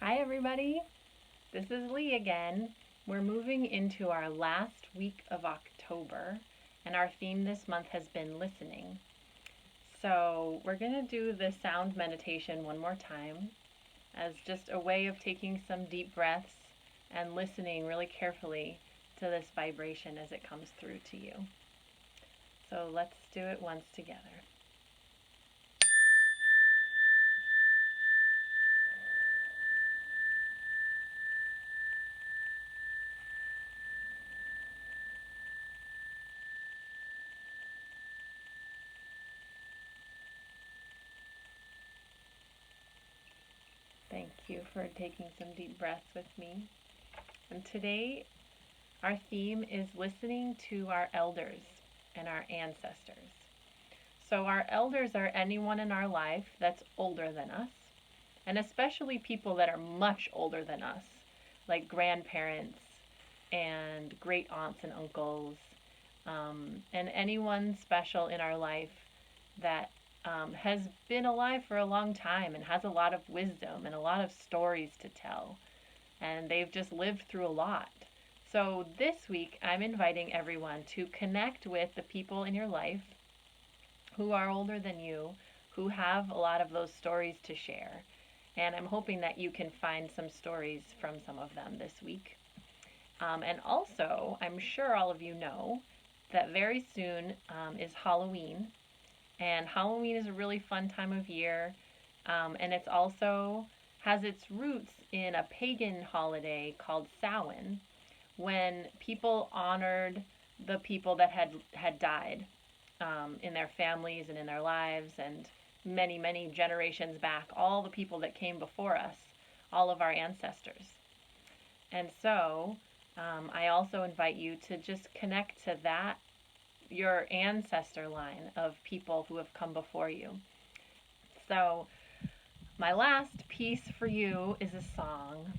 Hi, everybody. This is Lee again. We're moving into our last week of October, and our theme this month has been listening. So, we're going to do the sound meditation one more time as just a way of taking some deep breaths and listening really carefully to this vibration as it comes through to you. So, let's do it once together. Thank you for taking some deep breaths with me. And today, our theme is listening to our elders and our ancestors. So, our elders are anyone in our life that's older than us, and especially people that are much older than us, like grandparents and great aunts and uncles, and anyone special in our life that has been alive for a long time and has a lot of wisdom and a lot of stories to tell. And they've just lived through a lot. So this week, I'm inviting everyone to connect with the people in your life who are older than you, who have a lot of those stories to share. And I'm hoping that you can find some stories from some of them this week. And also, I'm sure all of you know that very soon is Halloween. And Halloween is a really fun time of year. And it's also has its roots in a pagan holiday called Samhain, when people honored the people that had died in their families and in their lives, and many generations back, all the people that came before us, all of our ancestors. And so I also invite you to just connect to that, your ancestor line of people who have come before you. So my last piece for you is a song.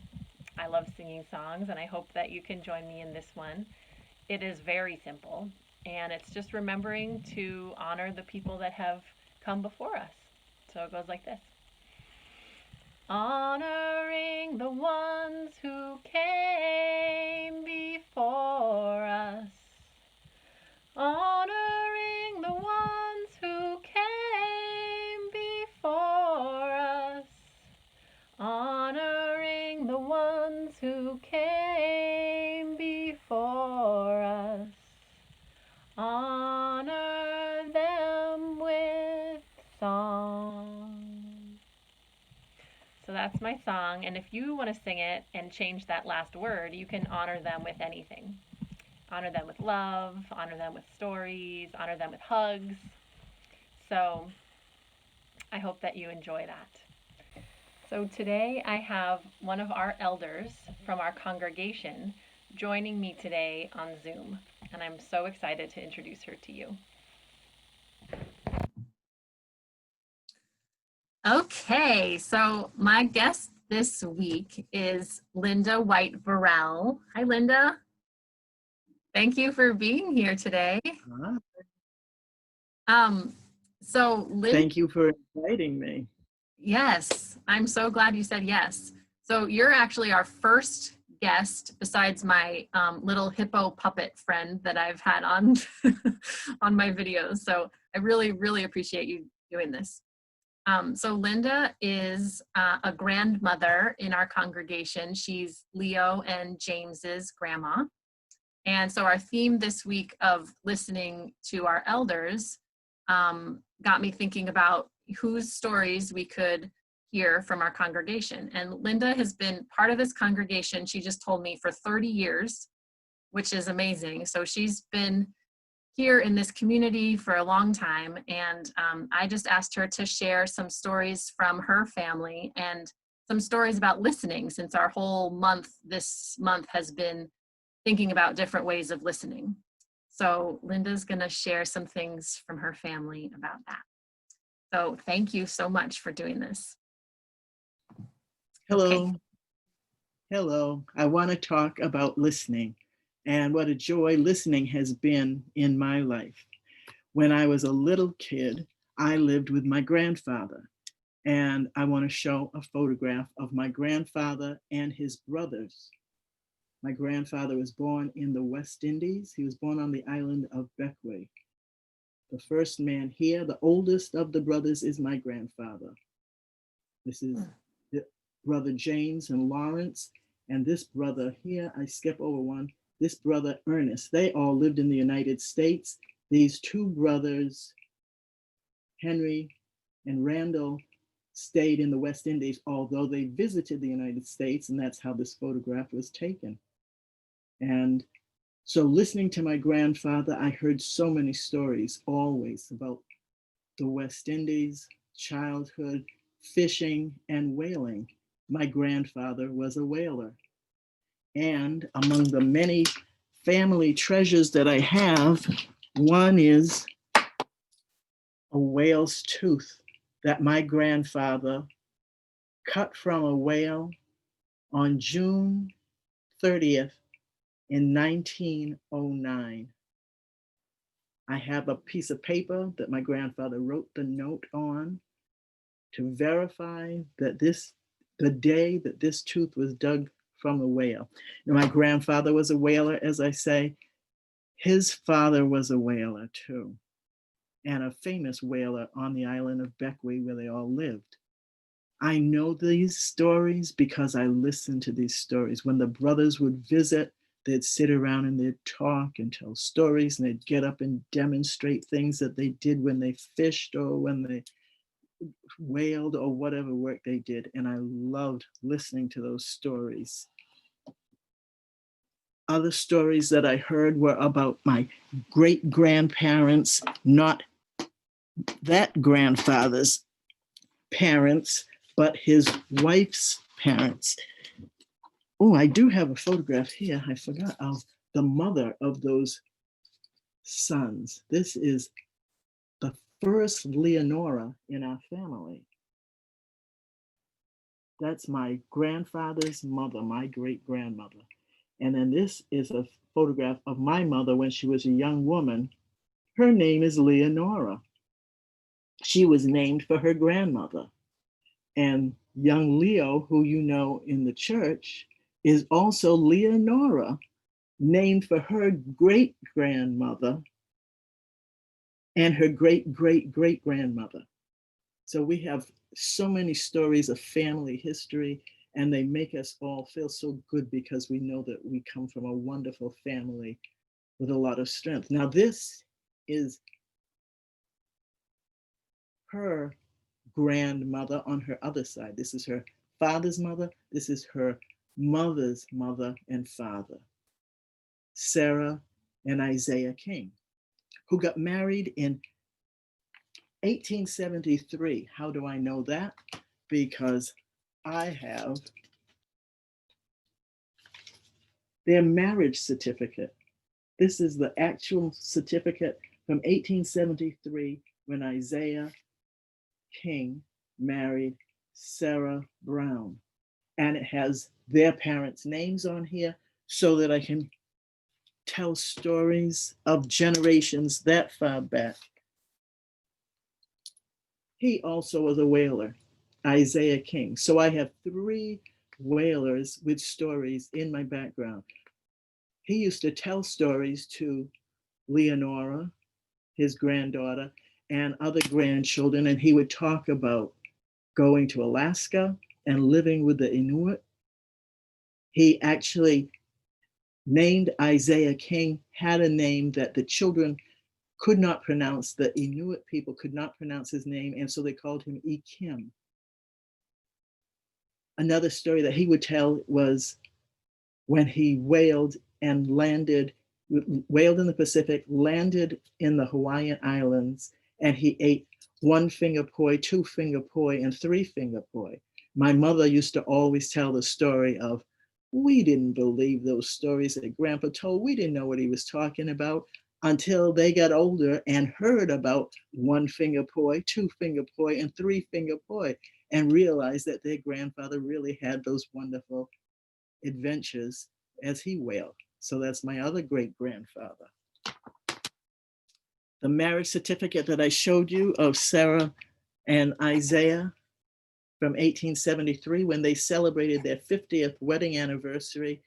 I love singing songs, and I hope that you can join me in this one. It is very simple, and it's just remembering to honor the people that have come before us. So it goes like this: honoring the ones who came before us, honoring the ones who came before us, honoring the ones who came before us. Honor them with song. So that's my song, and if you want to sing it and change that last word, you can honor them with anything. Honor them with love, honor them with stories, honor them with hugs. So I hope that you enjoy that. So today I have one of our elders from our congregation joining me today on Zoom, and I'm so excited to introduce her to you. Okay, so my guest this week is Linda Whyte Burrell. Hi, Linda. Thank you for being here today. Um, so Linda, Thank you for inviting me. yes, I'm so glad you said yes. So you're actually our first guest besides my little hippo puppet friend that I've had on on my videos. So I really appreciate you doing this. So Linda is a grandmother in our congregation. She's Leo and James's grandma. And so our theme this week of listening to our elders got me thinking about whose stories we could hear from our congregation. And Linda has been part of this congregation, she just told me, for 30 years, which is amazing. So she's been here in this community for a long time. And I just asked her to share some stories from her family and some stories about listening, since our whole month, this month, has been thinking about different ways of listening. So Linda's gonna share some things from her family about that. So thank you so much for doing this. Hello. Okay. Hello. I want to talk about listening and what a joy listening has been in my life. When I was a little kid, I lived with my grandfather. And I want to show a photograph of my grandfather and his brothers. My grandfather was born in the West Indies. He was born on the island of Bequia. The first man here, the oldest of the brothers, is my grandfather. This is the brother James and Lawrence. And this brother here, I skip over one, this brother Ernest. They all lived in the United States. These two brothers, Henry and Randall, stayed in the West Indies, although they visited the United States, and that's how this photograph was taken. And so listening to my grandfather, I heard so many stories always about the West Indies, childhood, fishing, and whaling. My grandfather was a whaler. And among the many family treasures that I have, one is a whale's tooth that my grandfather cut from a whale on June 30th in 1909. I have a piece of paper that my grandfather wrote the note on to verify that the day that this tooth was dug from the whale. And my grandfather was a whaler, as I say. His father was a whaler too, and a famous whaler on the island of Bequia where they all lived. I know these stories because I listened to these stories. When the brothers would visit, they'd sit around and they'd talk and tell stories, and they'd get up and demonstrate things that they did when they fished or when they whaled or whatever work they did. And I loved listening to those stories. Other stories that I heard were about my great grandparents, not that grandfather's parents, but his wife's parents. Oh, I do have a photograph here. I forgot of the mother of those sons. This is the first Leonora in our family. That's my grandfather's mother, my great grandmother. And then this is a photograph of my mother when she was a young woman. Her name is Leonora. She was named for her grandmother. And young Leo, who you know in the church, is also Leonora, named for her great grandmother and her great great great grandmother. So we have so many stories of family history, and they make us all feel so good because we know that we come from a wonderful family with a lot of strength. Now, this is her grandmother on her other side. This is her father's mother. This is her mother's mother and father, Sarah and Isaiah King, who got married in 1873. How do I know that? Because I have their marriage certificate. This is the actual certificate from 1873 when Isaiah King married Sarah Brown. And it has their parents' names on here so that I can tell stories of generations that far back. He also was a whaler, Isaiah King. So I have three whalers with stories in my background. He used to tell stories to Leonora, his granddaughter, and other grandchildren, and he would talk about going to Alaska and living with the Inuit. He actually named Isaiah King, had a name that the children could not pronounce. The Inuit people could not pronounce his name, and so they called him Kim. Another story that he would tell was when he whaled and landed, whaled in the Pacific, landed in the Hawaiian Islands, and he ate one finger poi, two finger poi, and three finger poi. My mother used to always tell the story of, we didn't believe those stories that Grandpa told. We didn't know what he was talking about until they got older and heard about one finger poi, two finger poi, and three finger poi, and realized that their grandfather really had those wonderful adventures as he whaled. So that's my other great grandfather. The marriage certificate that I showed you of Sarah and Isaiah from 1873 when they celebrated their 50th wedding anniversary.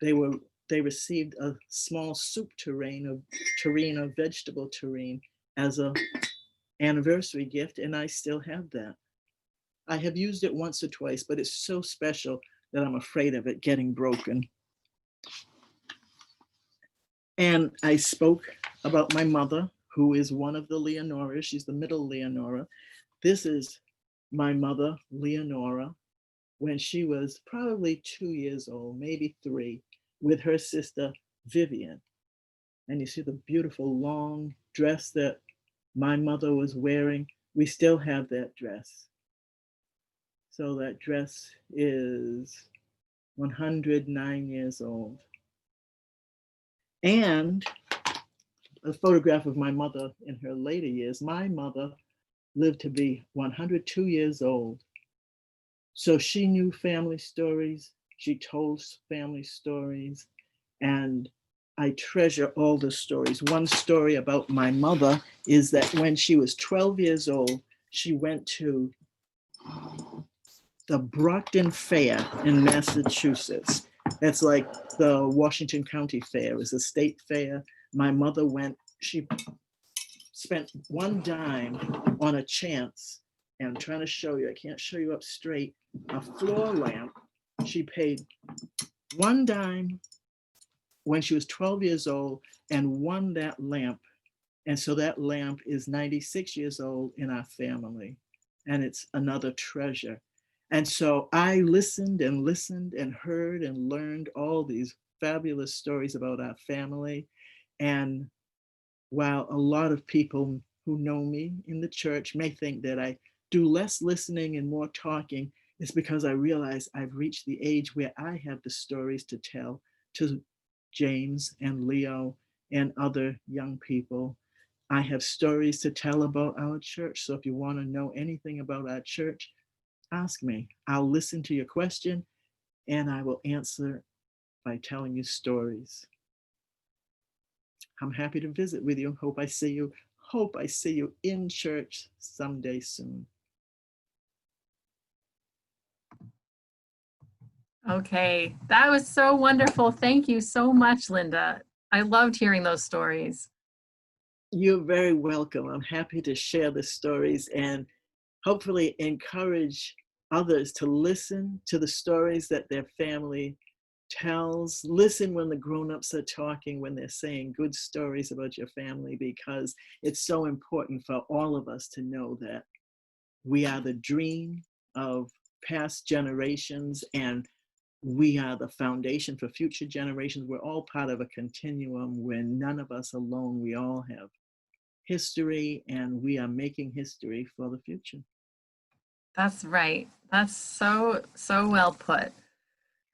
They received a small soup tureen of vegetable tureen as a anniversary gift, and I still have that. I have used it once or twice, but it's so special that I'm afraid of it getting broken. And I spoke about my mother, who is one of the Leonoras. She's the middle Leonora. This is my mother, Leonora, when she was probably 2 years old, maybe 3, with her sister, Vivian. And you see the beautiful long dress that my mother was wearing. We still have that dress. So that dress is 109 years old. And a photograph of my mother in her later years. My mother lived to be 102 years old. So she knew family stories. She told family stories. And I treasure all the stories. One story about my mother is that when she was 12 years old, she went to the Brockton Fair in Massachusetts. That's like the Washington County Fair. It was a state fair. My mother went, she spent one dime on a chance, and I'm trying to show you, I can't show you up straight, a floor lamp. She paid one dime when she was 12 years old and won that lamp. And so that lamp is 96 years old in our family, and it's another treasure. And so I listened and heard and learned all these fabulous stories about our family. And while a lot of people who know me in the church may think that I do less listening and more talking, it's because I realize I've reached the age where I have the stories to tell to James and Leo and other young people. I have stories to tell about our church. So if you want to know anything about our church, ask me. I'll listen to your question and I will answer by telling you stories. I'm happy to visit with you. Hope I see you in church someday soon. Okay, that was so wonderful. Thank you so much, Linda. I loved hearing those stories. You're very welcome. I'm happy to share the stories and hopefully encourage others to listen to the stories that their family tells. Listen when the grown-ups are talking, when they're saying good stories about your family, because it's so important for all of us to know that we are the dream of past generations and we are the foundation for future generations. We're all part of a continuum. We're none of us alone. We all have history and we are making history for the future. That's right. That's so well put.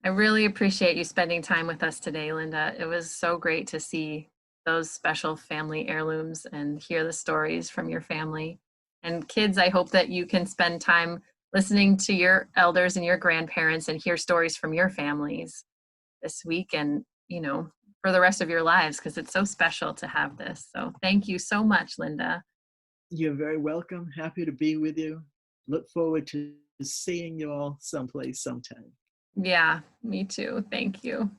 I really appreciate you spending time with us today, Linda. It was so great to see those special family heirlooms and hear the stories from your family. And kids, I hope that you can spend time listening to your elders and your grandparents and hear stories from your families this week and, for the rest of your lives, because it's so special to have this. So thank you so much, Linda. You're very welcome. Happy to be with you. Look forward to seeing you all someplace sometime. Yeah, me too. Thank you.